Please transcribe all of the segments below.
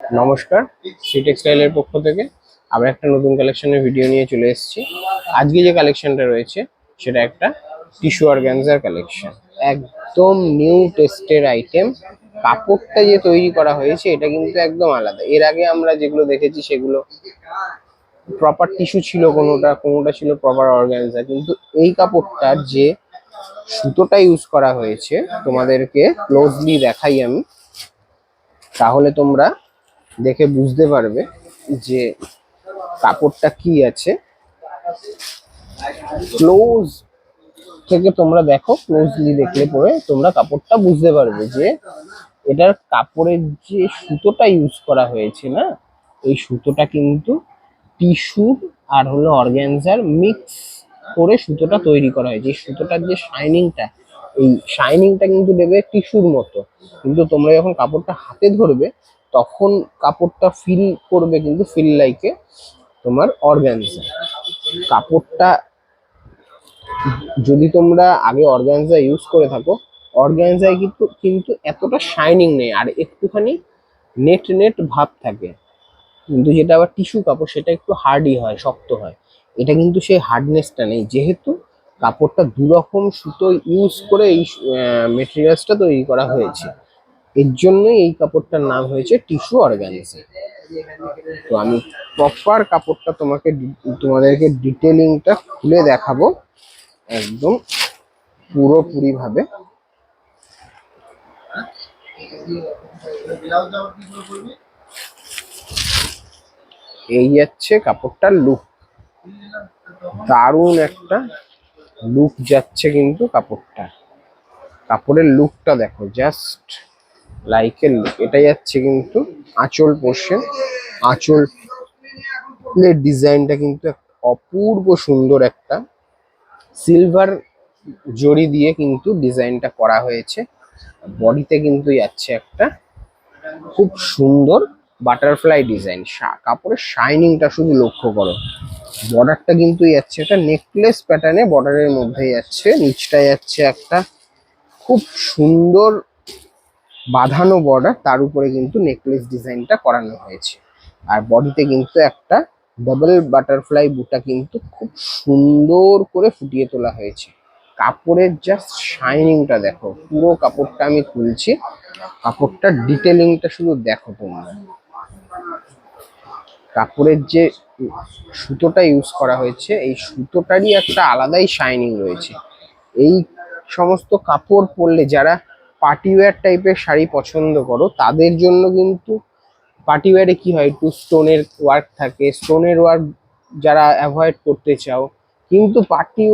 নমস্কার, শ্রী টেক্সটাইলের পক্ষ থেকে আবার একটা নতুন কালেকশনের ভিডিও নিয়ে চলে এসেছি। আজকে যে কালেকশনটা রয়েছে সেটা একটা টিস্যু অর্গানজার কালেকশন, একদম নিউ টেস্টের আইটেম। কাপড়টা যে তৈরি করা হয়েছে এটা কিন্তু একদম আলাদা। এর আগে আমরা যেগুলো দেখেছি সেগুলো প্রপার টিস্যু ছিল, কোনোটা কোনোটা ছিল প্রপার অর্গানজা, কিন্তু এই কাপড়টার যে সুতোটা ইউজ করা হয়েছে তোমাদেরকে ক্লোজলি দেখাই আমি, তাহলে তোমরা দেখে বুঝতে পারবে যে কাপড়টা কি আছে। ক্লোজ থেকে তোমরা দেখো, ক্লোজলি দেখলে পরে তোমরা কাপড়টা বুঝতে পারবে যে এটার কাপড়ের যে সুতোটা ইউজ করা হয়েছে না, এই সুতোটা কিন্তু টিস্যুর আর হলো অর্গানজার মিক্স করে সুতোটা তৈরি করা হয়েছে। এই সুতোটার যে শাইনিংটা, এই শাইনিংটা কিন্তু দেবে টিস্যুর মতো, কিন্তু তোমরা যখন কাপড়টা হাতে ধরবে তখন কাপড়টা ফিল করবে, কিন্তু ফিল লাইকে তোমার অর্গানজা। কাপড়টা যদি তোমরা আগে অর্গানজা ইউজ করে থাকো, অর্গানজায় কিন্তু কিন্তু এতটা শাইনিং নেই, আর একটুখানি নেট নেট ভাব থাকে। কিন্তু যেটা আবার টিস্যু কাপড় সেটা একটু হার্ডই হয়, শক্ত হয়। এটা কিন্তু সেই হার্ডনেসটা নেই, যেহেতু কাপড়টা দুরকম সুতো ইউজ করে এই মেটেরিয়ালসটা তৈরি করা হয়েছে। এর জন্যই এই কাপড়টার নাম হয়েছে টিস্যু অর্গানজা। তো আমি প্রপার কাপড়টা তোমাদেরকে ডিটেলিংটা খুলে দেখাবো একদম পুরোপুরি ভাবে। এই যাচ্ছে কাপড়টার লুক, দারুণ একটা লুক যাচ্ছে কিন্তু কাপড়ের লুকটা দেখো, জাস্ট লাইকের লুক। এটা যাচ্ছে কিন্তু আঁচল পোর্শন, আঁচলের ডিজাইনটা কিন্তু অপূর্ব সুন্দর, একটা সিলভার জড়ি দিয়ে কিন্তু ডিজাইনটা করা হয়েছে। বডিতে কিন্তু যাচ্ছে একটা খুব সুন্দর বাটারফ্লাই ডিজাইন। কাপড়ের শাইনিংটা শুধু লক্ষ্য করো। বর্ডারটা কিন্তু যাচ্ছে একটা নেকলেস প্যাটার্নে, বর্ডারের মধ্যে যাচ্ছে, নিচটা যাচ্ছে একটা খুব সুন্দর বাঁধানো বর্ডার, তার উপরে কিন্তু নেকলেস ডিজাইনটা করানো হয়েছে। আর বডিতে কিন্তু একটা ডাবল বাটারফ্লাই বুটা কিন্তু খুব সুন্দর করে ফুটিয়ে তোলা হয়েছে। কাপড়ের জাস্ট শাইনিংটা দেখো, পুরো কাপড়টা আমি খুলছি, কাপড়টার ডিটেলিংটা শুধু দেখো তোমরা। কাপড়ের যে সুতোটা ইউজ করা হয়েছে, এই সুতোটারই একটা আলাদাই শাইনিং রয়েছে। এই সমস্ত কাপড় পরলে যারা পার্টি ওয়্যার টাইপের শাড়ি পছন্দ করো, তাদের জন্য কিন্তু পার্টি ওয়্যারে কি হয়, একটু স্টোনের ওয়ার্ক থাকে, স্টোনের ওয়ার্ক যারা অ্যাভয়েড করতে চাও, কিন্তু পার্টি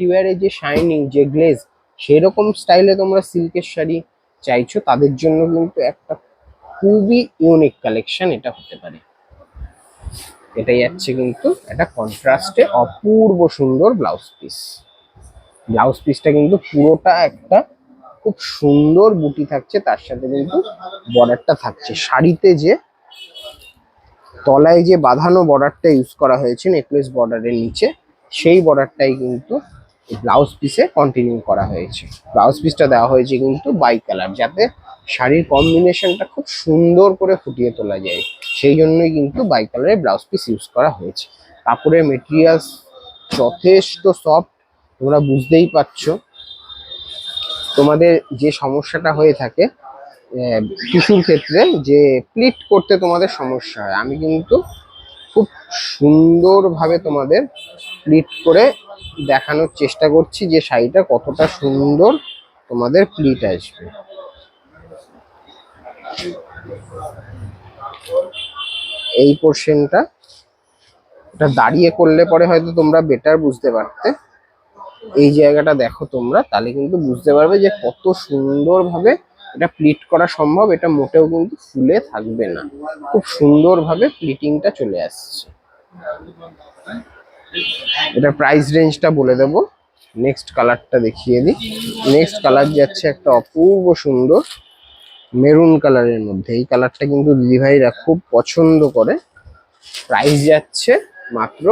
ওয়্যারের যে শাইনিং, যে গ্লেজ, সেরকম স্টাইলে তোমরা সিল্কের শাড়ি চাইছো, তাদের জন্য কিন্তু একটা খুবই ইউনিক কালেকশন এটা হতে পারে। এটাই যাচ্ছে কিন্তু একটা কন্ট্রাস্টে অপূর্ব সুন্দর ব্লাউজ পিসটা কিন্তু পুরোটা একটা খুব সুন্দর বুটি থাকছে, তার সাথে কিন্তু বর্ডারটা থাকছে। শাড়িতে যে তলায় যে বাঁধানো বর্ডারটা ইউজ করা হয়েছে নেকলেস বর্ডারের নিচে, সেই বর্ডারটাই কিন্তু ব্লাউজ পিসে কন্টিনিউ করা হয়েছে। ব্লাউজ পিসটা দেওয়া হয়েছে কিন্তু বাই কালার, যাতে শাড়ির কম্বিনেশনটা খুব সুন্দর করে ফুটিয়ে তোলা যায়, সেই জন্যই কিন্তু বাই কালারের ব্লাউজ পিস ইউজ করা হয়েছে। কাপড়ের মেটেরিয়ালস যথেষ্ট সফট, তোমরা বুঝতেই পারছো। তোমাদের যে সমস্যাটা হয়ে থাকে টিস্যুর ক্ষেত্রে, যে প্লিট করতে তোমাদের সমস্যা হয়, আমি কিন্তু খুব সুন্দরভাবে তোমাদের প্লিট করে দেখানোর চেষ্টা করছি যে শাড়িটা কতটা সুন্দর তোমাদের প্লিট আসবে। এই পোর্শনটা এটা দাঁড়িয়ে করলে পরে হয়তো তোমরা বেটার বুঝতে পারতে। এই জায়গাটা দেখো তোমরা, তাহলে কিন্তু বুঝতে পারবে যে কত সুন্দরভাবে এটা প্লিট করা সম্ভব। এটা মোটেও কিন্তু ফুলে থাকবে না, খুব সুন্দরভাবে প্লিটিংটা চলে আসছে। এটা প্রাইস রেঞ্জটা বলে দেবো। নেক্সট কালারটা দেখিয়ে দিই। নেক্সট কালার যাচ্ছে একটা অপূর্ব সুন্দর মেরুন কালারের মধ্যে। এই কালারটা কিন্তু দিদিভাইরা খুব পছন্দ করে। প্রাইস যাচ্ছে মাত্র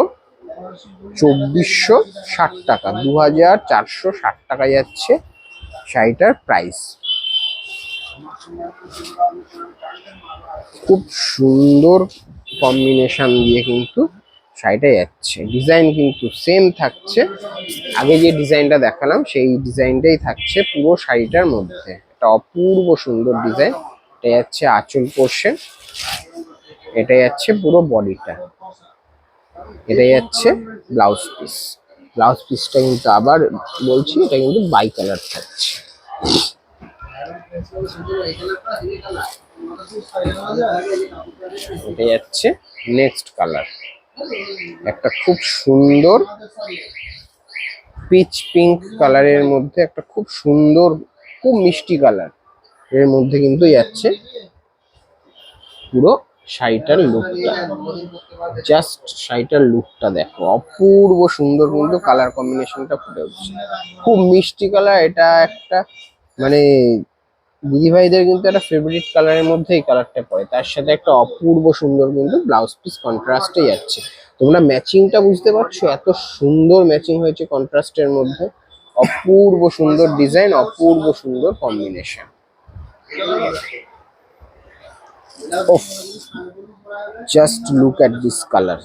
2460 টাকা, 2460 টাকা যাচ্ছে শাড়িটার প্রাইস। খুব সুন্দর কম্বিনেশন দিয়ে কিন্তু শাড়িটা যাচ্ছে। ডিজাইন কিন্তু সেম থাকছে, আগে যে ডিজাইনটা দেখালাম সেই ডিজাইনটাই থাকছে পুরো শাড়িটার মধ্যে। একটা অপূর্ব সুন্দর ডিজাইন। এটা যাচ্ছে আঁচল পোর্শন, এটা যাচ্ছে পুরো বডিটা, এটা যাচ্ছে ব্লাউজ পিস। ব্লাউজ পিসটা কিন্তু আবার বলছি এটা কিন্তু বাই কালার থাকছে। এটা যাচ্ছে নেক্সট কালার, একটা খুব সুন্দর পিচ পিঙ্ক কালারের মধ্যে, একটা খুব সুন্দর খুব মিষ্টি কালার এর মধ্যে কিন্তু যাচ্ছে পুরো শাড়িটার লুকটা। জাস্ট শাড়িটার লুকটা দেখো, অপূর্ব সুন্দর কিন্তু কালার কম্বিনেশনটা ফুটে উঠছে, খুব মিষ্টি কালার। এটা একটা মানে দিদিভাইদের কিন্তু একটা ফেভারিট কালারের মধ্যে এই কালারটা পড়ে, তার সাথে একটা অপূর্ব সুন্দর কিন্তু ব্লাউজ পিস কন্ট্রাস্টে যাচ্ছে। তোমরা ম্যাচিংটা বুঝতে পারছো, এত সুন্দর ম্যাচিং হয়েছে কন্ট্রাস্টের মধ্যে, অপূর্ব সুন্দর ডিজাইন, অপূর্ব সুন্দর combination. Of, just look at this colour,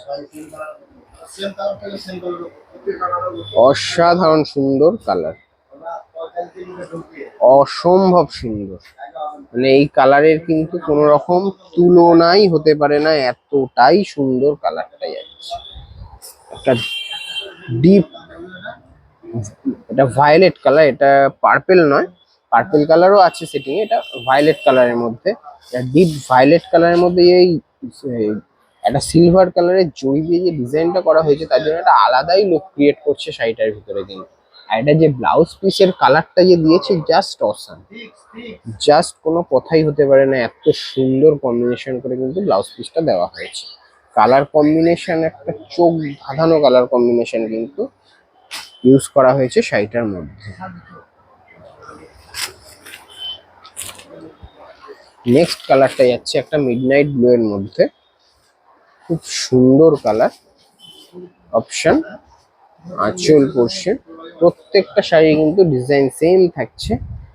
অসাধারণ সুন্দর কালার, অসম্ভব সুন্দর। মানে এই কালারের কিন্তু কোনো রকম তুলনাই হতে পারে না, এতটাই সুন্দর কালারটা যাচ্ছে। একটা ডিপ, এটা ভায়োলেট কালার, এটা পার্পেল নয়, পার্পেল কালারও আছে সেটিং এ, এটা ভায়োলেট কালারের মধ্যে, ডিপ ভায়োলেট কালারের মধ্যে এই একটা সিলভার কালারের জড়ি দিয়ে যে ডিজাইনটা করা হয়েছে, তার জন্য একটা আলাদাই লুক ক্রিয়েট করছে শাড়িটার ভিতরে কিন্তু। আর এটা যে ব্লাউজ পিসের কালারটা যে দিয়েছে, জাস্ট অসাম, জাস্ট কোনো কথাই হতে পারে না, এত সুন্দর কম্বিনেশন করে কিন্তু ব্লাউজ পিসটা দেওয়া হয়েছে। কালার কম্বিনেশন একটা চোখ ধাঁধানো কালার কম্বিনেশন কিন্তু ইউজ করা হয়েছে শাড়িটার মধ্যে। নেক্সট কালারটা যাচ্ছে একটা মিডনাইট ব্লু এর মধ্যে, খুব সুন্দর কালার অপশন। আঁচল পোর্শন, প্রত্যেকটা শাড়ি কিন্তু ডিজাইন সেম থাকছে,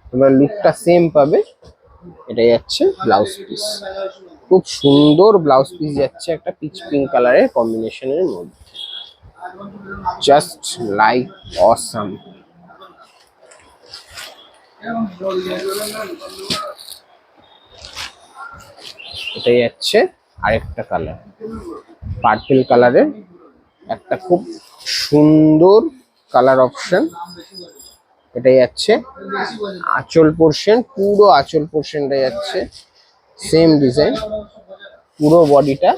তোমরা লুকটা সেম পাবে। এটা যাচ্ছে ব্লাউজ পিস, খুব সুন্দর ব্লাউজ পিস যাচ্ছে একটা পিচ পিঙ্ক কালারের কম্বিনেশনের মধ্যে, জাস্ট লাইক অসাম। এটা যাচ্ছে আরেকটা কালার, পার্পল কালারের একটা খুব সুন্দর কালার অপশন। এটা যাচ্ছে আঁচল পোর্শন, পুরো আঁচল পোর্শনটা যাচ্ছে সেম ডিজাইন, পুরো বডিটা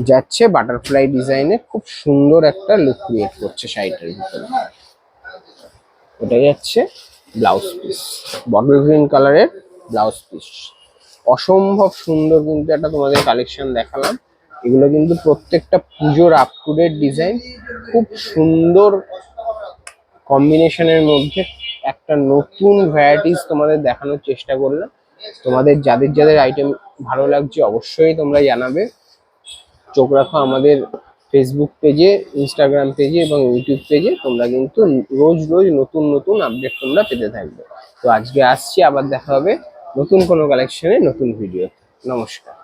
যাচ্ছে বাটারফ্লাই ডিজাইনে, খুব সুন্দর একটা লুক ক্রিয়েট করছে শাড়িটার ভিতরে। এটা যাচ্ছে ব্লাউজ পিস, বটল গ্রিন কালারের ব্লাউজ পিস, অসম্ভব সুন্দর কিন্তু একটা তোমাদের কালেকশন দেখালাম। এগুলো কিন্তু প্রত্যেকটা পুজোর আপ টু ডেট ডিজাইন, খুব সুন্দর কম্বিনেশনের মধ্যে একটা নতুন ভ্যারাইটিস তোমাদের দেখানোর চেষ্টা করলাম। তোমাদের যাদের যাদের আইটেম ভালো লাগছে অবশ্যই তোমরা জানাবে। চোখ রাখো আমাদের ফেসবুক পেজে, ইনস্টাগ্রাম পেজে এবং ইউটিউব পেজে, তোমরা কিন্তু রোজ রোজ নতুন নতুন আপডেট তোমরা পেতে থাকবে। তো আজকে আসছি, আবার দেখা হবে নতুন কোনো কালেকশনে নতুন ভিডিও। নমস্কার।